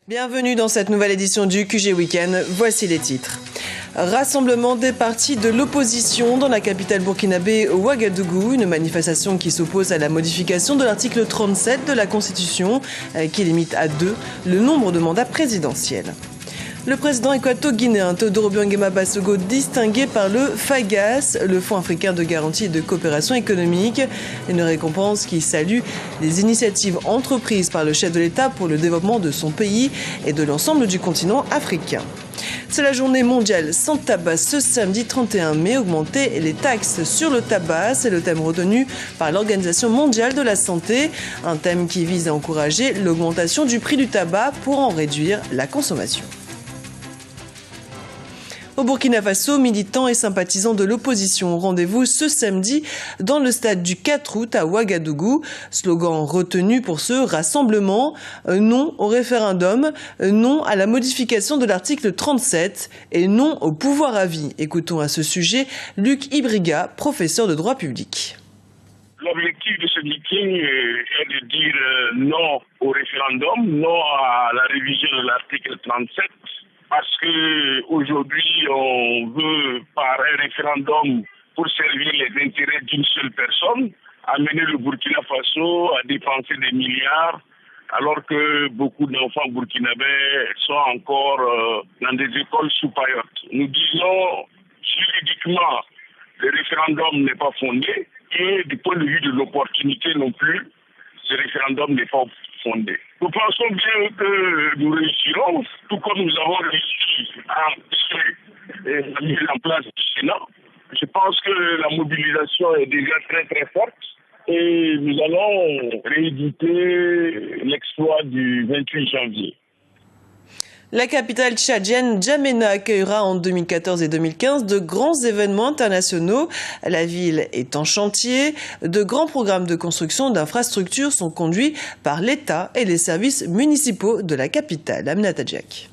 Bienvenue dans cette nouvelle édition du QG Week-end. Voici les titres. Rassemblement des partis de l'opposition dans la capitale burkinabé Ouagadougou. Une manifestation qui s'oppose à la modification de l'article 37 de la Constitution qui limite à 2 le nombre de mandats présidentiels. Le président équato-guinéen Teodoro Obiang Bassogo distingué par le FAGAS, le Fonds africain de garantie et de coopération économique, une récompense qui salue les initiatives entreprises par le chef de l'État pour le développement de son pays et de l'ensemble du continent africain. C'est la journée mondiale sans tabac ce samedi 31 mai. Augmenter les taxes sur le tabac, c'est le thème retenu par l'Organisation mondiale de la santé. Un thème qui vise à encourager l'augmentation du prix du tabac pour en réduire la consommation. Au Burkina Faso, militants et sympathisants de l'opposition ont rendez-vous ce samedi dans le stade du 4 août à Ouagadougou. Slogan retenu pour ce rassemblement, non au référendum, non à la modification de l'article 37 et non au pouvoir à vie. Écoutons à ce sujet Luc Ibriga, professeur de droit public. L'objectif de ce meeting est de dire non au référendum, non à la révision de l'article 37. Parce qu'aujourd'hui, on veut, par un référendum, pour servir les intérêts d'une seule personne, amener le Burkina Faso à dépenser des milliards, alors que beaucoup d'enfants burkinabés sont encore dans des écoles sous-payotes. Nous disons, juridiquement, le référendum n'est pas fondé, et du point de vue de l'opportunité non plus, ce référendum n'est pas fondé. Nous pensons bien que nous réussirons, tout comme nous avons réussi à empêcher la mise en place du Sénat. Je pense que la mobilisation est déjà très très forte et nous allons rééditer l'exploit du 28 janvier. La capitale tchadienne N'Djamena accueillera en 2014 et 2015 de grands événements internationaux. La ville est en chantier. De grands programmes de construction d'infrastructures sont conduits par l'État et les services municipaux de la capitale. Aminata Diak.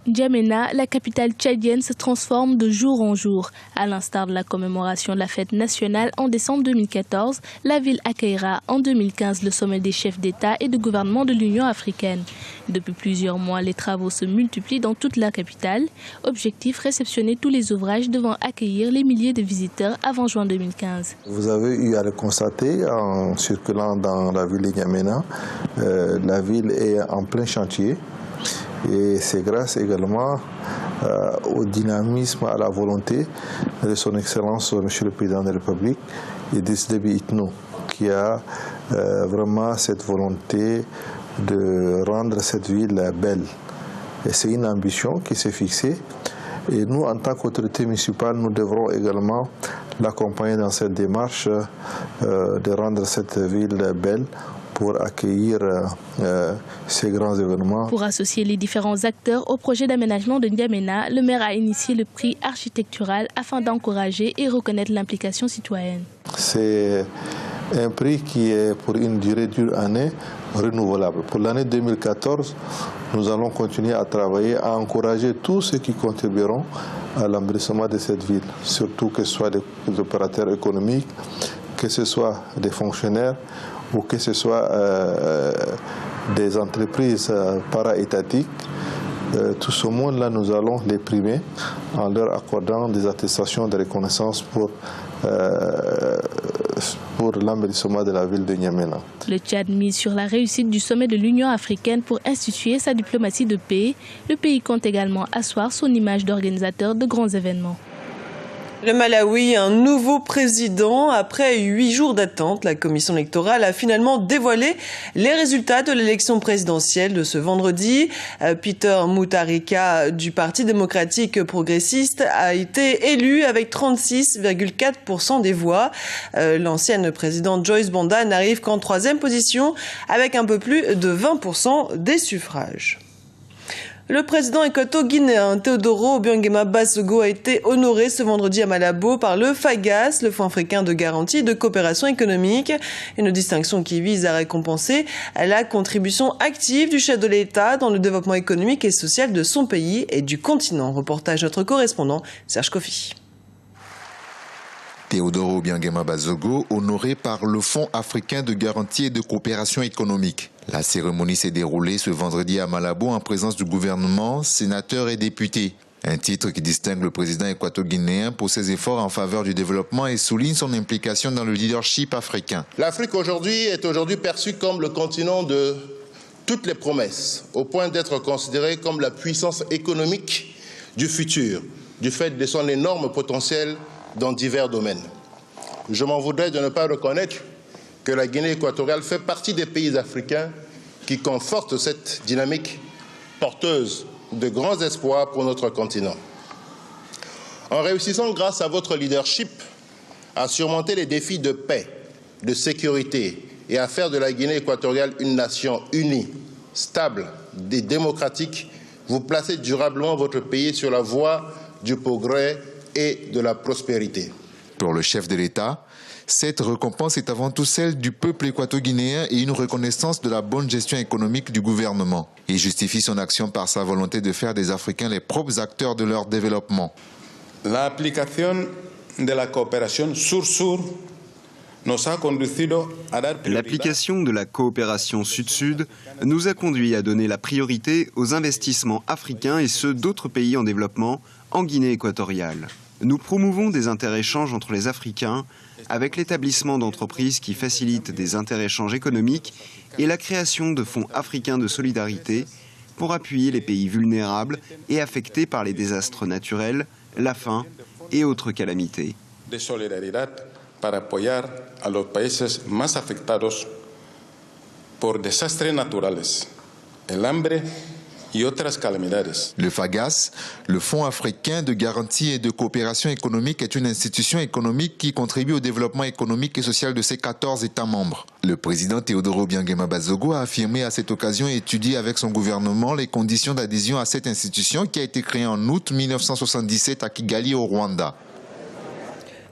N'Djamena, la capitale tchadienne, se transforme de jour en jour. À l'instar de la commémoration de la fête nationale en décembre 2014, la ville accueillera en 2015 le sommet des chefs d'État et de gouvernement de l'Union africaine. Depuis plusieurs mois, les travaux se multiplient dans toute la capitale. Objectif, réceptionner tous les ouvrages devant accueillir les milliers de visiteurs avant juin 2015. Vous avez eu à le constater en circulant dans la ville de N'Djamena. La ville est en plein chantier. Et c'est grâce également au dynamisme, à la volonté de son Excellence, Monsieur le Président de la République, Idriss Déby Itno, qui a vraiment cette volonté de rendre cette ville belle. Et c'est une ambition qui s'est fixée. Et nous, en tant qu'autorité municipale, nous devrons également l'accompagner dans cette démarche de rendre cette ville belle, pour accueillir ces grands événements. Pour associer les différents acteurs au projet d'aménagement de N'Djamena, le maire a initié le prix architectural afin d'encourager et reconnaître l'implication citoyenne. C'est un prix qui est pour une durée d'une année renouvelable. Pour l'année 2014, nous allons continuer à travailler, à encourager tous ceux qui contribueront à l'embellissement de cette ville, surtout que ce soit des opérateurs économiques, que ce soit des fonctionnaires, ou que ce soit des entreprises para-étatiques. Tout ce monde-là, nous allons les primer en leur accordant des attestations de reconnaissance pour l'embellissement de la ville de N'Djamena. Le Tchad mise sur la réussite du sommet de l'Union africaine pour instituer sa diplomatie de paix. Le pays compte également asseoir son image d'organisateur de grands événements. Le Malawi, un nouveau président. Après 8 jours d'attente, la commission électorale a finalement dévoilé les résultats de l'élection présidentielle de ce vendredi. Peter Mutharika du Parti démocratique progressiste a été élu avec 36,4% des voix. L'ancienne présidente Joyce Banda n'arrive qu'en 3e position avec un peu plus de 20% des suffrages. Le président équato-guinéen Teodoro Obiang Bassogo a été honoré ce vendredi à Malabo par le FAGAS, le Fonds africain de garantie et de coopération économique. Une distinction qui vise à récompenser la contribution active du chef de l'État dans le développement économique et social de son pays et du continent. Reportage notre correspondant Serge Kofi. Teodoro Obiangema Bazogo, honoré par le Fonds africain de garantie et de coopération économique. La cérémonie s'est déroulée ce vendredi à Malabo en présence du gouvernement, sénateurs et députés. Un titre qui distingue le président équato-guinéen pour ses efforts en faveur du développement et souligne son implication dans le leadership africain. L'Afrique est aujourd'hui perçue comme le continent de toutes les promesses, au point d'être considérée comme la puissance économique du futur, du fait de son énorme potentiel dans divers domaines. Je m'en voudrais de ne pas reconnaître que la Guinée équatoriale fait partie des pays africains qui confortent cette dynamique porteuse de grands espoirs pour notre continent. En réussissant grâce à votre leadership à surmonter les défis de paix, de sécurité et à faire de la Guinée équatoriale une nation unie, stable et démocratique, vous placez durablement votre pays sur la voie du progrès et de la prospérité. Pour le chef de l'État, cette récompense est avant tout celle du peuple équato-guinéen et une reconnaissance de la bonne gestion économique du gouvernement. Il justifie son action par sa volonté de faire des Africains les propres acteurs de leur développement. L'application de la coopération sur-sur L'application de la coopération sud-sud nous a conduit à donner la priorité aux investissements africains et ceux d'autres pays en développement en Guinée équatoriale. Nous promouvons des interéchanges entre les Africains avec l'établissement d'entreprises qui facilitent des interéchanges économiques et la création de fonds africains de solidarité pour appuyer les pays vulnérables et affectés par les désastres naturels, la faim et autres calamités. Para apoyar a los países más afectados por desastres naturales, el hambre y otras calamidades. Le FAGAS, le Fonds africain de garantie et de coopération économique, est une institution économique qui contribue au développement économique et social de ses 14 États membres. Le président Teodoro Obiangema Bazogo a affirmé à cette occasion étudier avec son gouvernement les conditions d'adhésion à cette institution qui a été créée en août 1977 à Kigali au Rwanda.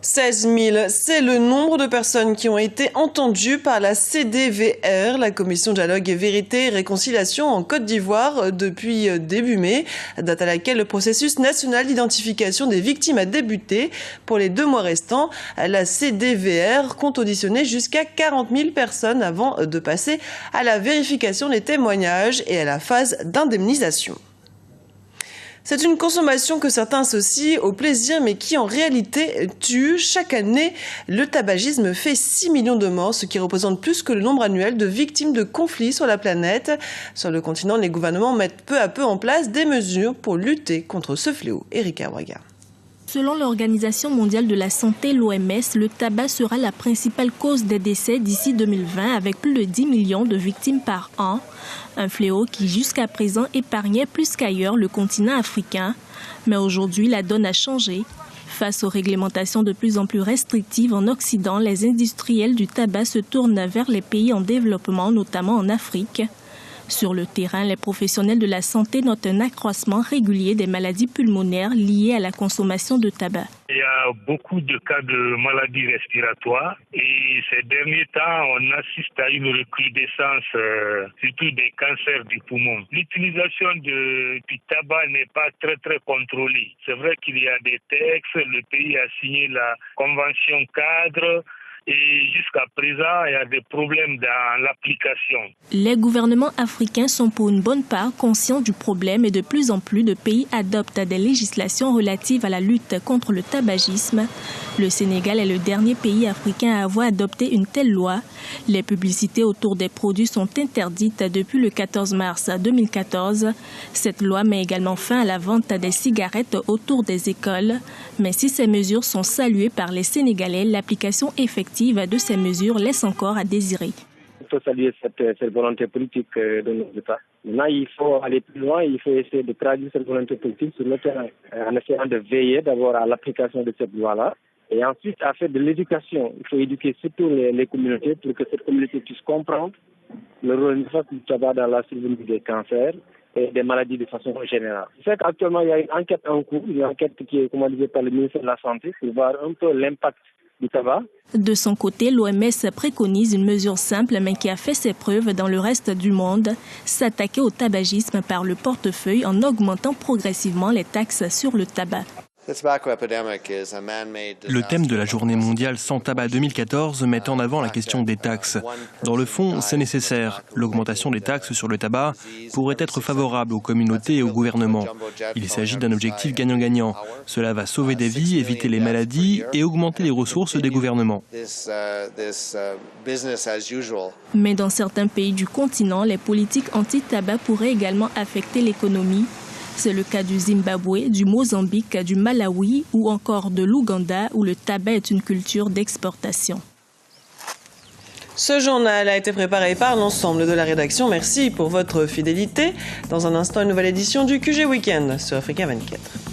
16 000, c'est le nombre de personnes qui ont été entendues par la CDVR, la Commission Dialogue et Vérité et Réconciliation en Côte d'Ivoire depuis début mai, date à laquelle le processus national d'identification des victimes a débuté. Pour les 2 mois restants, la CDVR compte auditionner jusqu'à 40 000 personnes avant de passer à la vérification des témoignages et à la phase d'indemnisation. C'est une consommation que certains associent au plaisir, mais qui en réalité tue. Chaque année, le tabagisme fait 6 millions de morts, ce qui représente plus que le nombre annuel de victimes de conflits sur la planète. Sur le continent, les gouvernements mettent peu à peu en place des mesures pour lutter contre ce fléau. Erika Ouaga. Selon l'Organisation mondiale de la santé, l'OMS, le tabac sera la principale cause des décès d'ici 2020 avec plus de 10 millions de victimes par an. Un fléau qui jusqu'à présent épargnait plus qu'ailleurs le continent africain. Mais aujourd'hui, la donne a changé. Face aux réglementations de plus en plus restrictives en Occident, les industriels du tabac se tournent vers les pays en développement, notamment en Afrique. Sur le terrain, les professionnels de la santé notent un accroissement régulier des maladies pulmonaires liées à la consommation de tabac. Il y a beaucoup de cas de maladies respiratoires et ces derniers temps, on assiste à une recrudescence, surtout des cancers du poumon. L'utilisation du tabac n'est pas très contrôlée. C'est vrai qu'il y a des textes, le pays a signé la convention cadre. Et jusqu'à présent, il y a des problèmes dans l'application. Les gouvernements africains sont pour une bonne part conscients du problème et de plus en plus de pays adoptent des législations relatives à la lutte contre le tabagisme. Le Sénégal est le dernier pays africain à avoir adopté une telle loi. Les publicités autour des produits sont interdites depuis le 14 mars 2014. Cette loi met également fin à la vente des cigarettes autour des écoles. Mais si ces mesures sont saluées par les Sénégalais, l'application effective de ces mesures laisse encore à désirer. Il faut saluer cette volonté politique de nos États. Maintenant, il faut aller plus loin, il faut essayer de traduire cette volonté politique sur le terrain, en essayant de veiller d'abord à l'application de cette loi-là, et ensuite à faire de l'éducation. Il faut éduquer surtout les communautés pour que cette communauté puisse comprendre le rôle néfaste du tabac dans la survenue des cancers et des maladies de façon générale. C'est qu'actuellement, il y a une enquête en cours, une enquête qui est commandée par le ministère de la Santé pour voir un peu l'impact du tabac. De son côté, l'OMS préconise une mesure simple mais qui a fait ses preuves dans le reste du monde, s'attaquer au tabagisme par le portefeuille en augmentant progressivement les taxes sur le tabac. Le thème de la Journée mondiale sans tabac 2014 met en avant la question des taxes. Dans le fond, c'est nécessaire. L'augmentation des taxes sur le tabac pourrait être favorable aux communautés et au gouvernement. Il s'agit d'un objectif gagnant-gagnant. Cela va sauver des vies, éviter les maladies et augmenter les ressources des gouvernements. Mais dans certains pays du continent, les politiques anti-tabac pourraient également affecter l'économie. C'est le cas du Zimbabwe, du Mozambique, du Malawi ou encore de l'Ouganda où le tabac est une culture d'exportation. Ce journal a été préparé par l'ensemble de la rédaction. Merci pour votre fidélité. Dans un instant, une nouvelle édition du QG Weekend sur Africa 24.